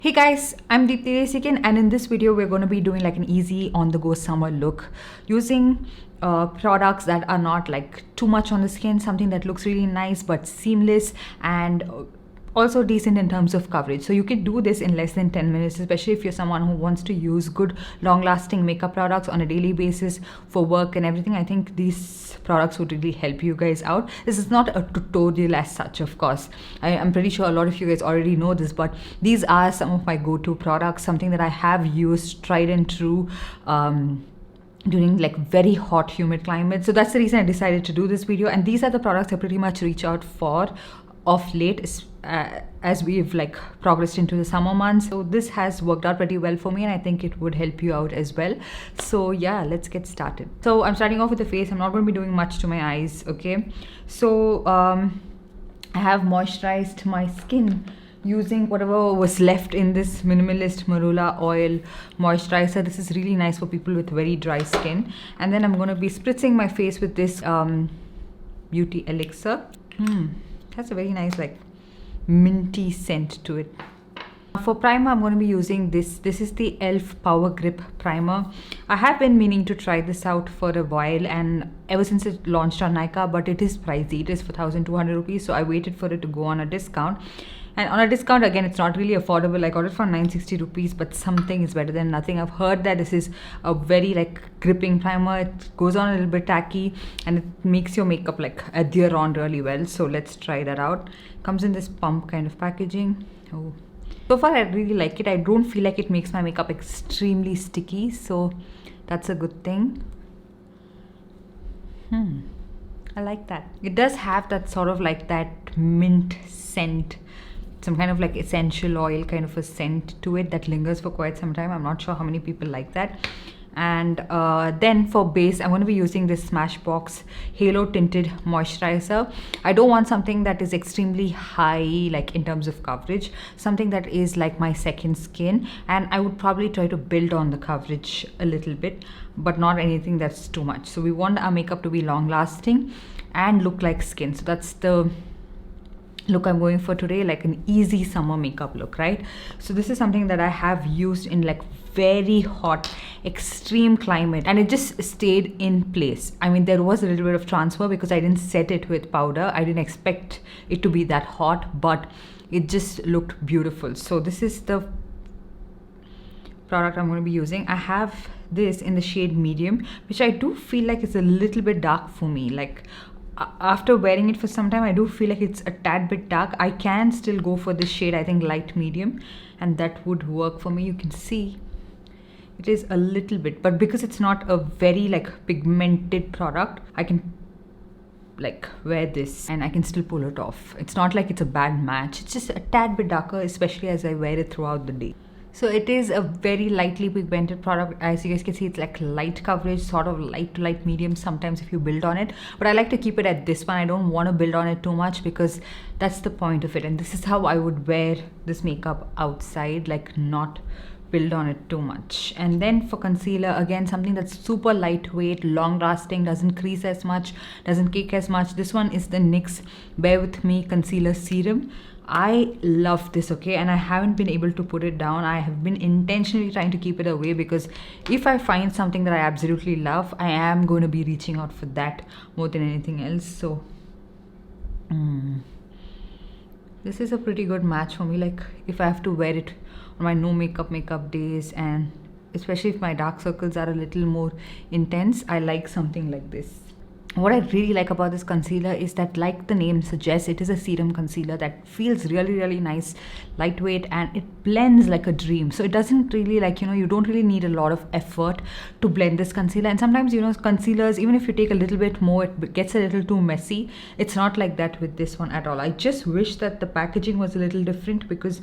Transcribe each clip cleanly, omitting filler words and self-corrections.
Hey guys, I'm Deepthi Desikan, and in this video we're going to be doing like an easy on the go summer look using products that are not like too much on the skin, something that looks really nice but seamless and also decent in terms of coverage. So you can do this in less than 10 minutes, especially if you're someone who wants to use good long lasting makeup products on a daily basis for work and everything. I think these products would really help you guys out. This is not a tutorial as such, of course. I'm pretty sure a lot of you guys already know this, but these are some of my go-to products, something that I have used tried and true during like very hot humid climates. So that's the reason I decided to do this video, and these are the products I pretty much reach out for of late as we've like progressed into the summer months. So this has worked out pretty well for me, and I think it would help you out as well. So yeah, let's get started. So I'm starting off with the face. I'm not going to be doing much to my eyes, okay? So I have moisturized my skin using whatever was left in this minimalist marula oil moisturizer. This is really nice for people with very dry skin. And then I'm going to be spritzing my face with this beauty elixir. Has a very nice like minty scent to it. For primer, I'm going to be using this. This is the e.l.f. Power Grip Primer. I have been meaning to try this out for a while, and ever since it launched on Nykaa, but it is pricey. It is for 1,200 rupees, so I waited for it to go on a discount. And on a discount, again, it's not really affordable. I got it for 960 rupees, but something is better than nothing. I've heard that this is a very like gripping primer. It goes on a little bit tacky and it makes your makeup like adhere on really well. So let's try that out. Comes in this pump kind of packaging. Oh, so far I really like it. I don't feel like it makes my makeup extremely sticky, so that's a good thing. I like that. It does have that sort of like that mint scent, some kind of like essential oil kind of a scent to it that lingers for quite some time. I'm not sure how many people like that. And then for base, I'm going to be using this Smashbox Halo Tinted Moisturizer. I don't want something that is extremely high like in terms of coverage, something that is like my second skin, and I would probably try to build on the coverage a little bit, but not anything that's too much. So we want our makeup to be long lasting and look like skin. So that's the look I'm going for today, like an easy summer makeup look, right? So this is something that I have used in like very hot extreme climate, and it just stayed in place. I mean, there was a little bit of transfer because I didn't set it with powder. I didn't expect it to be that hot, but it just looked beautiful. So this is the product I'm going to be using. I have this in the shade medium, which I do feel like is a little bit dark for me. Like after wearing it for some time, I do feel like it's a tad bit dark. I can still go for this shade, I think light medium, and that would work for me. You can see it is a little bit, but because it's not a very like pigmented product, I can like wear this and I can still pull it off. It's not like it's a bad match. It's just a tad bit darker, especially as I wear it throughout the day. So it is a very lightly pigmented product. As you guys can see, it's like light coverage, sort of light to light medium sometimes if you build on it. But I like to keep it at this one. I don't want to build on it too much because that's the point of it. And this is how I would wear this makeup outside, like not build on it too much. And then for concealer, again, something that's super lightweight, long lasting, doesn't crease as much, doesn't cake as much. This one is the NYX Bear With Me Concealer Serum. I love this, okay, and I haven't been able to put it down. I have been intentionally trying to keep it away because if I find something that I absolutely love, I am going to be reaching out for that more than anything else. So this is a pretty good match for me, like if I have to wear it on my no makeup days, and especially if my dark circles are a little more intense, I like something like this. What I really like about this concealer is that, like the name suggests, it is a serum concealer that feels really, really nice, lightweight, and it blends like a dream. So it doesn't really like, you don't really need a lot of effort to blend this concealer. And sometimes, concealers, even if you take a little bit more, it gets a little too messy. It's not like that with this one at all. I just wish that the packaging was a little different because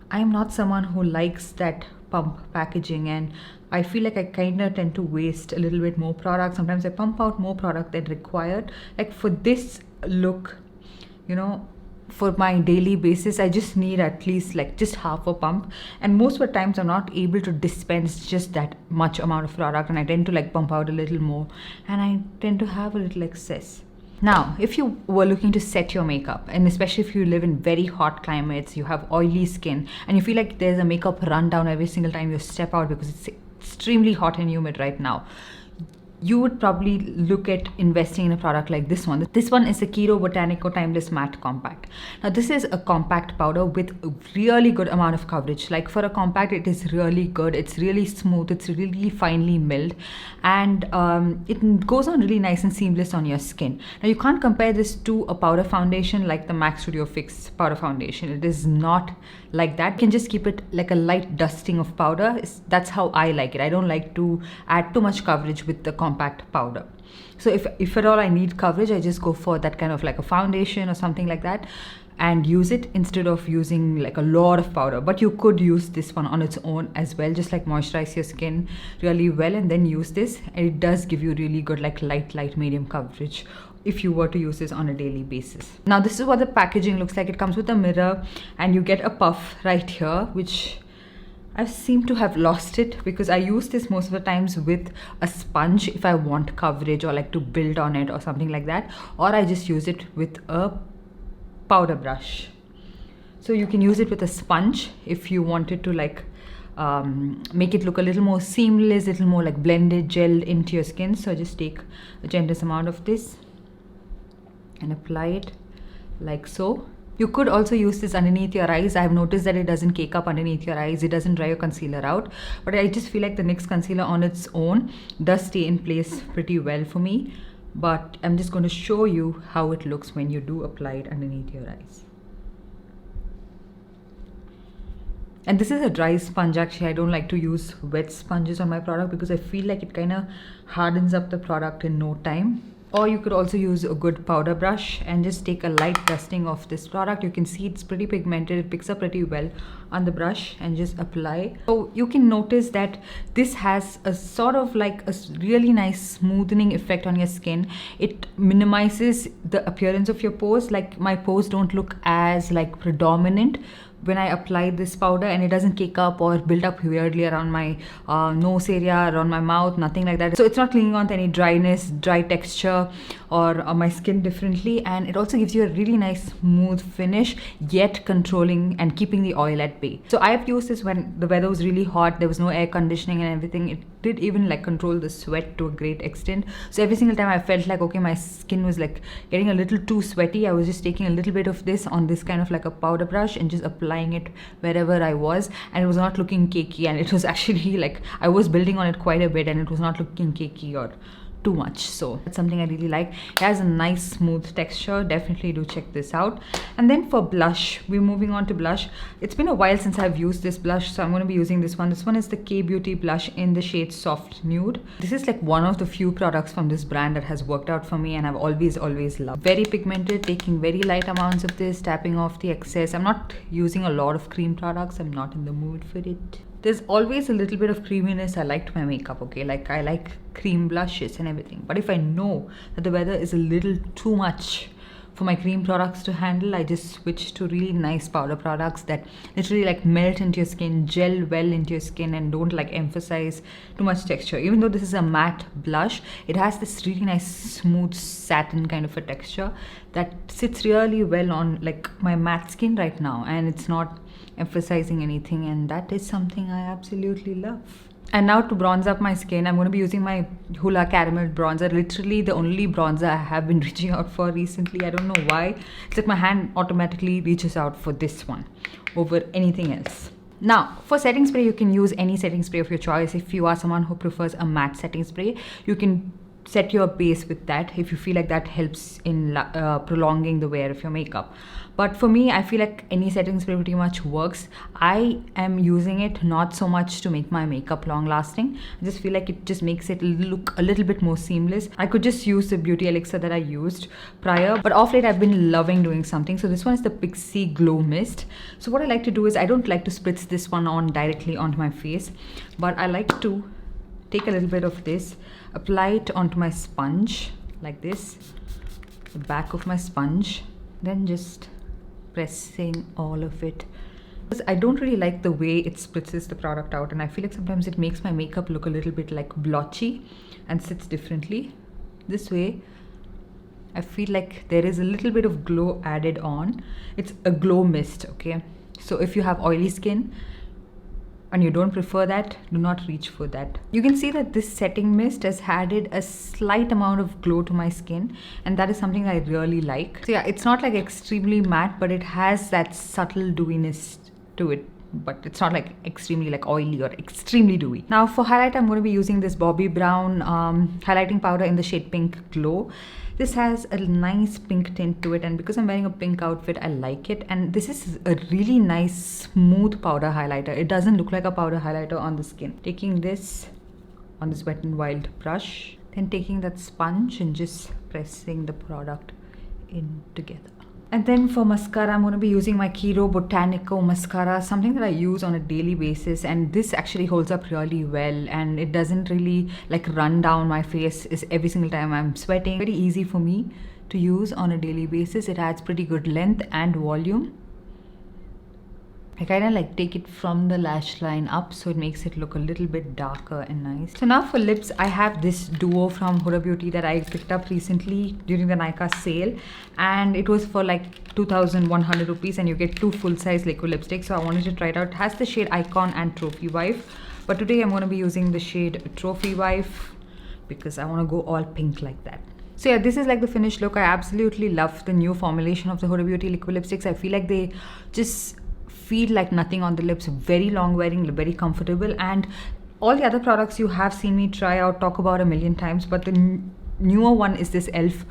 I'm not someone who likes that pump packaging, and I feel like I kind of tend to waste a little bit more product. Sometimes I pump out more product than required. Like for this look, for my daily basis, I just need at least like just half a pump, and most of the times I'm not able to dispense just that much amount of product, and I tend to like pump out a little more, and I tend to have a little excess. Now, if you were looking to set your makeup, and especially if you live in very hot climates, you have oily skin, and you feel like there's a makeup rundown every single time you step out because it's extremely hot and humid right now, you would probably look at investing in a product like this one. This one is the Kiro Botanico Timeless Matte Compact. Now this is a compact powder with a really good amount of coverage. Like for a compact, it is really good. It's really smooth. It's really finely milled, and it goes on really nice and seamless on your skin. Now you can't compare this to a powder foundation like the MAC Studio Fix powder foundation. It is not like that. You can just keep it like a light dusting of powder. That's how I like it. I don't like to add too much coverage with the compact powder. So if at all I need coverage, I just go for that kind of like a foundation or something like that and use it instead of using like a lot of powder. But you could use this one on its own as well, just like moisturize your skin really well and then use this, and it does give you really good like light medium coverage if you were to use this on a daily basis. Now this is what the packaging looks like. It comes with a mirror and you get a puff right here, which I seem to have lost it because I use this most of the times with a sponge if I want coverage or like to build on it or something like that, or I just use it with a powder brush. So you can use it with a sponge if you wanted to like make it look a little more seamless, a little more like blended, gelled into your skin. So just take a generous amount of this and apply it like so. You could also use this underneath your eyes. I've noticed that it doesn't cake up underneath your eyes. It doesn't dry your concealer out. But I just feel like the NYX concealer on its own does stay in place pretty well for me. But I'm just going to show you how it looks when you do apply it underneath your eyes. And this is a dry sponge actually. I don't like to use wet sponges on my product because I feel like it kind of hardens up the product in no time. Or you could also use a good powder brush and just take a light dusting of this product. You can see it's pretty pigmented. It picks up pretty well on the brush and just apply. So you can notice that this has a sort of like a really nice smoothing effect on your skin. It minimizes the appearance of your pores. Like my pores don't look as like predominant when I apply this powder, and it doesn't cake up or build up weirdly around my nose area, around my mouth, nothing like that. So it's not clinging on to any dryness, dry texture or my skin differently, and it also gives you a really nice smooth finish, yet controlling and keeping the oil at bay. So I have used this when the weather was really hot, there was no air conditioning and everything. It did even like control the sweat to a great extent. So every single time I felt like, okay, my skin was like getting a little too sweaty, I was just taking a little bit of this on this kind of like a powder brush and just applying it wherever I was, and it was not looking cakey, and it was actually like I was building on it quite a bit and it was not looking cakey or too much. So that's something I really like. It has a nice smooth texture. Definitely do check this out. And then for blush, we're moving on to blush. It's been a while since I've used this blush, so I'm going to be using this one. This one is the K Beauty blush in the shade Soft Nude. This is like one of the few products from this brand that has worked out for me and I've always loved. Very pigmented, taking very light amounts of this, tapping off the excess. I'm not using a lot of cream products. I'm not in the mood for it. There's always a little bit of creaminess. I liked my makeup, okay? Like I like cream blushes and everything. But if I know that the weather is a little too much for my cream products to handle, I just switch to really nice powder products that literally like melt into your skin, gel well into your skin, and don't like emphasize too much texture. Even though this is a matte blush, it has this really nice smooth satin kind of a texture that sits really well on like my matte skin right now, and it's not emphasizing anything, and that is something I absolutely love. And now to bronze up my skin, I'm going to be using my Hoola Caramel Bronzer. Literally the only bronzer I have been reaching out for recently. I don't know why. It's like my hand automatically reaches out for this one over anything else. Now, for setting spray, you can use any setting spray of your choice. If you are someone who prefers a matte setting spray, you can set your base with that if you feel like that helps in prolonging the wear of your makeup. But for me, I feel like any setting spray pretty much works. I am using it not so much to make my makeup long lasting. I just feel like it just makes it look a little bit more seamless. I could just use the beauty elixir that I used prior, but off late I've been loving doing something. So this one is the Pixie Glow Mist. So what I like to do is I don't like to spritz this one on directly onto my face, but I like to take a little bit of this, apply it onto my sponge like this, the back of my sponge, then just pressing all of it. Because I don't really like the way it spritzes the product out, and I feel like sometimes it makes my makeup look a little bit like blotchy and sits differently. This way I feel like there is a little bit of glow added on. It's a glow mist, okay? So if you have oily skin and you don't prefer that, do not reach for that. You can see that this setting mist has added a slight amount of glow to my skin, and that is something I really like. So yeah, it's not like extremely matte, but it has that subtle dewiness to it, but it's not like extremely like oily or extremely dewy. Now for highlight, I'm going to be using this Bobbi Brown highlighting powder in the shade Pink Glow. This has a nice pink tint to it, and because I'm wearing a pink outfit, I like it. And this is a really nice smooth powder highlighter. It doesn't look like a powder highlighter on the skin. Taking this on this Wet n Wild brush, then taking that sponge and just pressing the product in together. And then for mascara, I'm going to be using my Kiro Botanico mascara, something that I use on a daily basis, and this actually holds up really well, and it doesn't really like run down my face every single time I'm sweating. Very easy for me to use on a daily basis. It adds pretty good length and volume. I kind of like take it from the lash line up, so it makes it look a little bit darker and nice. So now for lips, I have this duo from Huda Beauty that I picked up recently during the Nykaa sale, and it was for like 2,100 rupees, and you get 2 full-size liquid lipsticks. So I wanted to try it out. It has the shade Icon and Trophy Wife, but today I'm going to be using the shade Trophy Wife because I want to go all pink like that. So yeah, this is like the finished look. I absolutely love the new formulation of the Huda Beauty liquid lipsticks. I feel like they just feel like nothing on the lips, very long wearing, very comfortable. And all the other products you have seen me try out, talk about a million times, but the newer one is this e.l.f.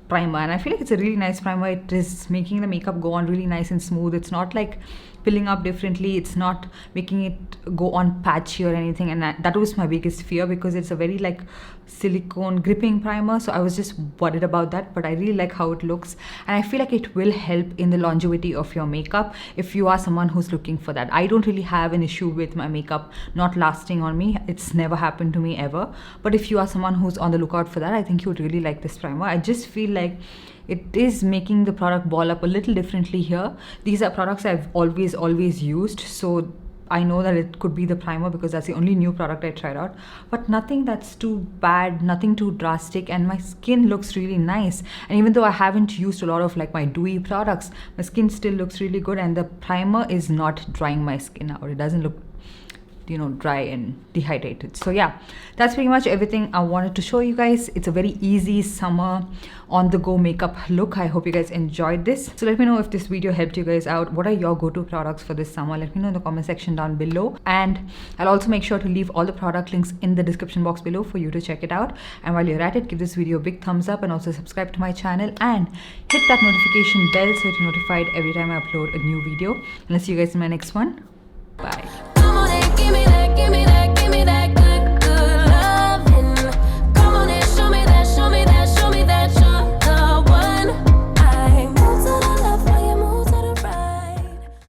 primer, and I feel like it's a really nice primer. It is making the makeup go on really nice and smooth. It's not like filling up differently, it's not making it go on patchy or anything, and that was my biggest fear because it's a very like silicone gripping primer, so I was just worried about that. But I really like how it looks, and I feel like it will help in the longevity of your makeup if you are someone who's looking for that. I don't really have an issue with my makeup not lasting on me. It's never happened to me ever, but if you are someone who's on the lookout for that, I think you would really like this primer. I just feel like it is making the product ball up a little differently here. These are products I've always used, so I know that it could be the primer because that's the only new product I tried out, but nothing that's too bad, nothing too drastic, and my skin looks really nice. And even though I haven't used a lot of like my dewy products, my skin still looks really good, and the primer is not drying my skin out. It doesn't look, you know, dry and dehydrated. So yeah, that's pretty much everything I wanted to show you guys. It's a very easy summer on the go makeup look. I hope you guys enjoyed this. So let me know if this video helped you guys out. What are your go-to products for this summer? Let me know in the comment section down below, and I'll also make sure to leave all the product links in the description box below for you to check it out. And while you're at it, give this video a big thumbs up and also subscribe to my channel and hit that notification bell so you're notified every time I upload a new video. And I'll see you guys in my next one. Bye.